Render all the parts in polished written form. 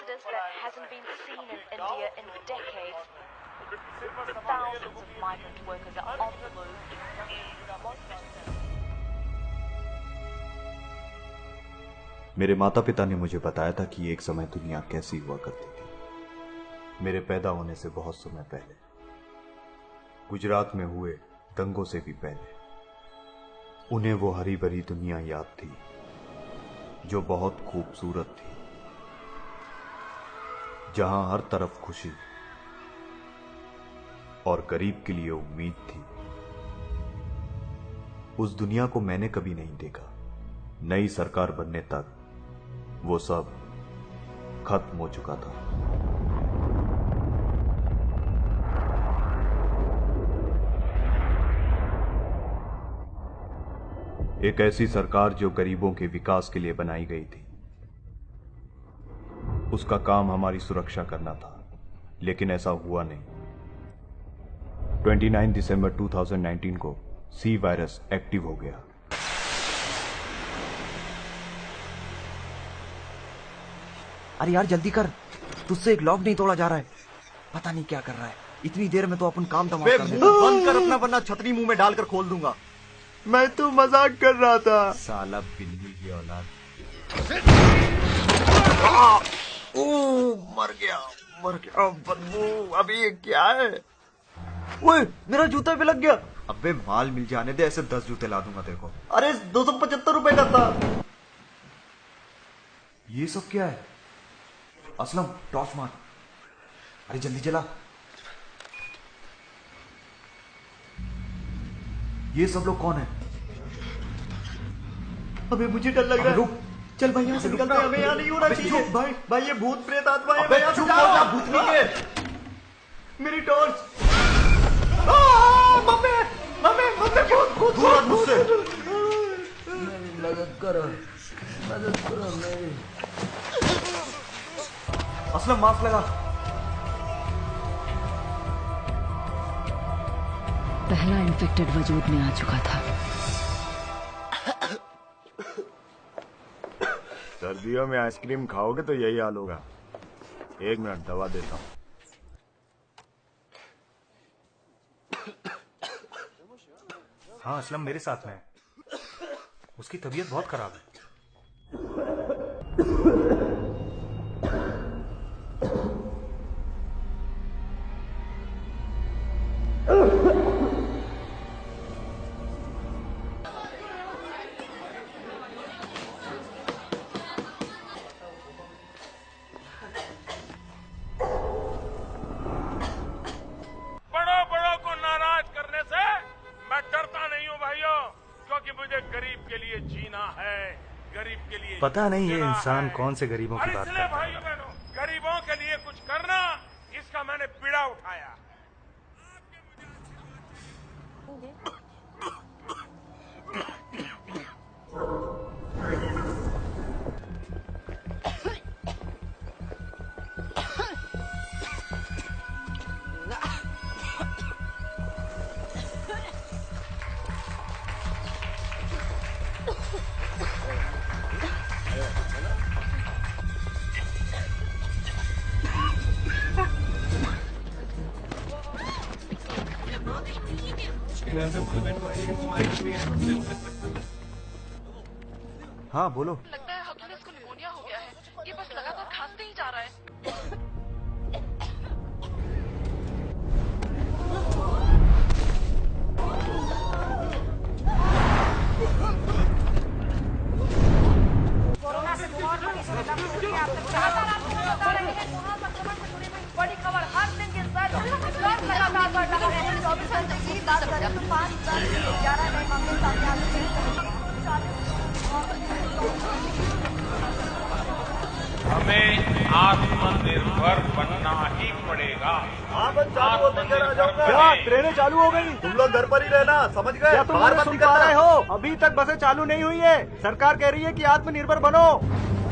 exodus that hasn't been seen in India in decades. Thousands of migrant workers are on the move. मेरे माता पिता ने मुझे बताया था कि एक समय दुनिया कैसी हुआ करती थी। मेरे पैदा होने से बहुत समय पहले, गुजरात में हुए दंगों से भी पहले, उन्हें वो हरी भरी दुनिया याद थी जो बहुत खूबसूरत थी, जहां हर तरफ खुशी और गरीब के लिए उम्मीद थी। उस दुनिया को मैंने कभी नहीं देखा। नई सरकार बनने तक वो सब खत्म हो चुका था। एक ऐसी सरकार जो गरीबों के विकास के लिए बनाई गई थी, उसका काम हमारी सुरक्षा करना था, लेकिन ऐसा हुआ नहीं। 29 दिसंबर 2019 को सी वायरस एक्टिव हो गया। अरे यार जल्दी कर, तुझसे एक लॉक नहीं तोड़ा जा रहा है। पता नहीं क्या कर रहा है। इतनी देर में तो अपन काम तमाम कर देंगे। बंद कर अपना, वरना छतरी मुंह में डालकर खोल दूंगा। मैं तो मजाक कर रहा था। साला बिल्ली की औलाद। मर गया बदबू। अभी ये क्या है? ओए, मेरा जूता भी लग गया। अबे माल मिल जाने दे, ऐसे 10 जूते ला दूंगा तेरे को। अरे 275 रुपए का था। ये सब क्या है? असलम, टॉर्च मार। अरे जल्दी चला। ये सब लोग कौन है? अबे मुझे डर लग रहा है। रुक, चल भाई यहाँ से निकलते हैं। हमें यहाँ नहीं होना चाहिए। भाई ये भूत प्रेत आत्मा है। अबे चुप हो जा भूतनी के। मेरी टॉर्च। मम्मी भूत दूर मुझसे। मेरी मदद करो मेरी। असलम मास्क लगा। पहला इन्फेक्टेड वजूद में आ चुका था। सर्दियों में आइसक्रीम खाओगे तो यही हाल होगा। 1 मिनट, दवा देता हूँ। हाँ, असलम मेरे साथ में है। उसकी तबीयत बहुत खराब है। बड़ों को नाराज करने से मैं डरता नहीं हूँ भाइयों, क्योंकि मुझे गरीब के लिए जीना है, गरीब के लिए। पता नहीं ये इंसान कौन से गरीबों की बात करता है। भाइयों बहनों, गरीबों के लिए कुछ करना, इसका मैंने बीड़ा उठाया। हाँ बोलो। लगता है हकीकत को निमोनिया हो गया है। ये बस लगातार खांसते ही जा रहा है। कोरोना से बहुत बड़ी खबर हर दिन के साथ लगातार बढ़ रहा है। 24 घंटे की बात करें तो 5,011 नए मामले सामने आ चुके हैं। हमें आत्मनिर्भर बनना ही पड़ेगा। क्या ट्रेनें चालू हो गई? तुम लोग घर पर ही रहना, समझ गए? क्या तुम मुझे सुन पा रहे हो? अभी तक बसें चालू नहीं हुई है। सरकार कह रही है कि आत्मनिर्भर बनो।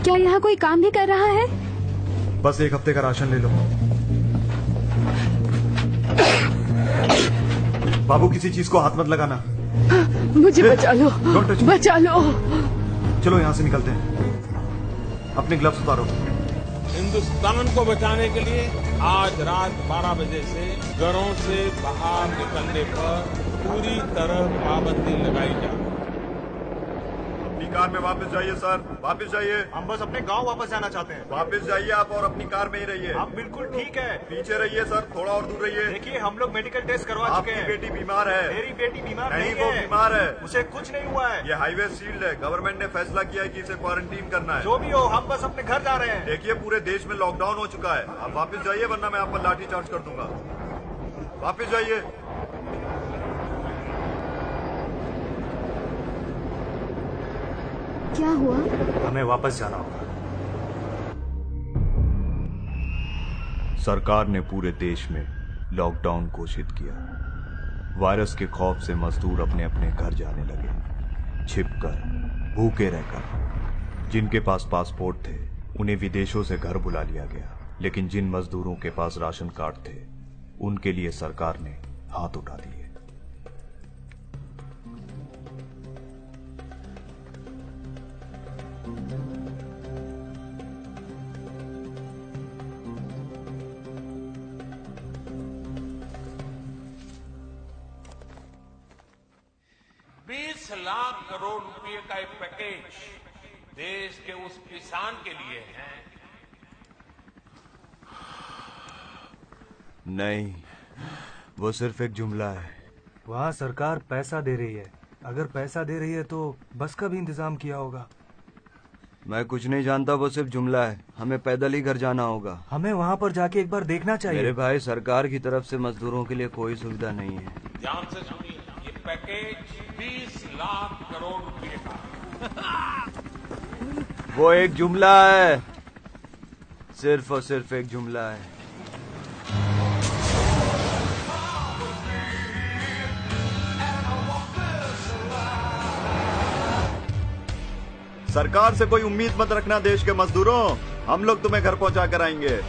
क्या यहाँ कोई काम भी कर रहा है? बस 1 हफ्ते का राशन ले लो। बाबू किसी चीज को हाथ मत लगाना। मुझे बचा लो, बचा लो। चलो यहाँ से निकलते हैं। अपने ग्लव्स उतारो। हिंदुस्तान को बचाने के लिए आज रात 12 बजे से घरों से बाहर निकलने पर पूरी तरह पाबंदी लगाई जा रही है। अपनी कार में वापस जाइए सर, वापस जाइए। हम बस अपने गांव वापस जाना चाहते हैं। वापस जाइए आप और अपनी कार में ही रहिए। आप बिल्कुल ठीक है। पीछे रहिए सर, थोड़ा और दूर रहिए। देखिए हम लोग मेडिकल टेस्ट करवा चुके आपकी हैं। बेटी बीमार है। मेरी बेटी बीमार नहीं, नहीं वो है। बीमार है। उसे कुछ नहीं हुआ है। ये हाईवे सील्ड है, गवर्नमेंट ने फैसला किया है कि इसे क्वारंटीन करना है। जो भी हो, हम बस अपने घर जा रहे हैं। देखिए पूरे देश में लॉकडाउन हो चुका है, आप वापस जाइए वरना मैं आप पर लाठी चार्ज कर दूंगा। वापस जाइए। क्या हुआ? हमें वापस जाना होगा। सरकार ने पूरे देश में लॉकडाउन घोषित किया। वायरस के खौफ से मजदूर अपने अपने घर जाने लगे, छिपकर, भूखे रहकर। जिनके पास पासपोर्ट थे उन्हें विदेशों से घर बुला लिया गया, लेकिन जिन मजदूरों के पास राशन कार्ड थे उनके लिए सरकार ने हाथ उठा दिए। लाख करोड़ रुपए का एक पैकेज देश के उस किसान के लिए है। नहीं, वो सिर्फ एक जुमला है। वहाँ सरकार पैसा दे रही है। अगर पैसा दे रही है तो बस का भी इंतजाम किया होगा। मैं कुछ नहीं जानता, वो सिर्फ जुमला है। हमें पैदल ही घर जाना होगा। हमें वहाँ पर जाके एक बार देखना चाहिए। मेरे भाई, सरकार की तरफ से मजदूरों के लिए कोई सुविधा नहीं है। ध्यान से सुनिए, ये पैकेज 20 लाख करोड़ रुपए का। वो एक जुमला है, सिर्फ और सिर्फ एक जुमला है। सरकार से कोई उम्मीद मत रखना देश के मजदूरों, हम लोग तुम्हें घर पहुंचा कर आएंगे।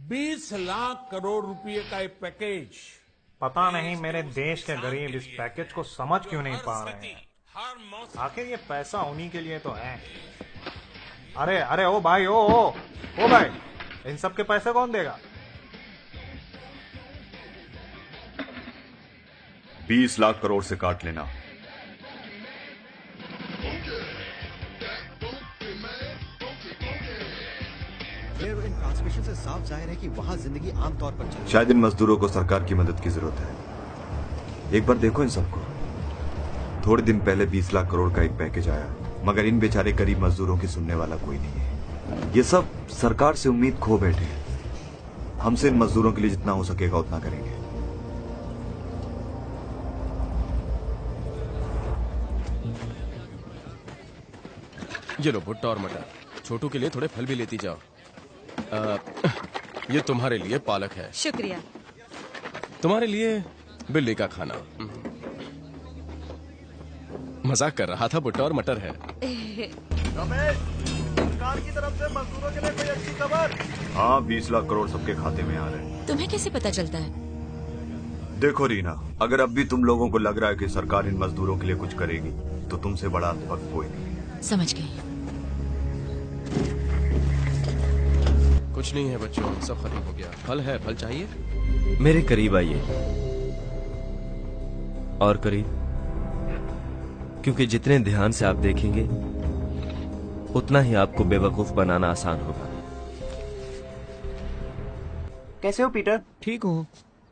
$20 लाख करोड़ रुपए का एक पैकेज। पता नहीं मेरे देश के गरीब इस पैकेज को समझ क्यों नहीं पा रहे हैं। हर मौसम आखिर ये पैसा उन्हीं के लिए तो है। अरे अरे ओ भाई, ओ भाई, इन सब के पैसे कौन देगा? 20 लाख करोड़ से काट लेना। ट्रांसमिशन से साफ जाहिर है कि वहाँ जिंदगी आमतौर पर चलती है। शायद इन मजदूरों को सरकार की मदद की जरूरत है। एक बार देखो इन सबको। थोड़े दिन पहले 20 लाख करोड़ का एक पैकेज आया, मगर इन बेचारे गरीब मजदूरों की सुनने वाला कोई नहीं है। ये सब सरकार से उम्मीद खो बैठे हैं। हमसे इन मजदूरों के लिए जितना हो सकेगा उतना करेंगे। ये लो भुट्टा और मटर। छोटू के लिए थोड़े फल भी लेती जाओ। ये तुम्हारे लिए पालक है। शुक्रिया। तुम्हारे लिए बिल्ली का खाना। मजाक कर रहा था, भुट्टा और मटर है। सरकार की तरफ से मजदूरों के लिए कोई अच्छी खबर? हाँ, 20 लाख करोड़ सबके खाते में आ रहे हैं। तुम्हें कैसे पता चलता है? देखो रीना, अगर अब भी तुम लोगों को लग रहा है कि सरकार इन मजदूरों के लिए कुछ करेगी तो तुमसे बड़ा वक्त कोई नहीं। समझ गई। कुछ नहीं है बच्चों, सब खत्म हो गया। फल है, फल चाहिए? मेरे करीब आइए और करीब, क्योंकि जितने ध्यान से आप देखेंगे उतना ही आपको बेवकूफ बनाना आसान होगा। कैसे हो पीटर? ठीक हूँ।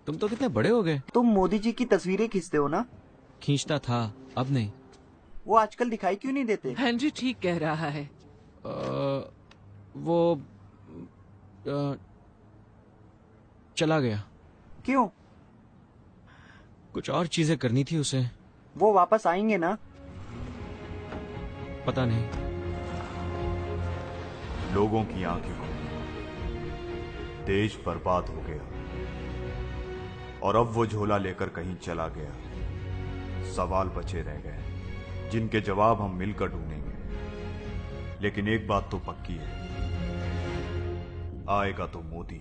तुम तो कितने बड़े हो गए। तुम मोदी जी की तस्वीरें खींचते हो ना? खींचता था, अब नहीं। वो आजकल दिखाई क्यों नहीं देते? हेनरी ठीक कह रहा है। वो चला गया। क्यों? कुछ और चीजें करनी थी उसे। वो वापस आएंगे ना? पता नहीं। लोगों की आंखें खुली, देश बर्बाद हो गया। और अब वो झोला लेकर कहीं चला गया। सवाल बचे रह गए जिनके जवाब हम मिलकर ढूंढेंगे। लेकिन एक बात तो पक्की है, आएगा तो मोदी।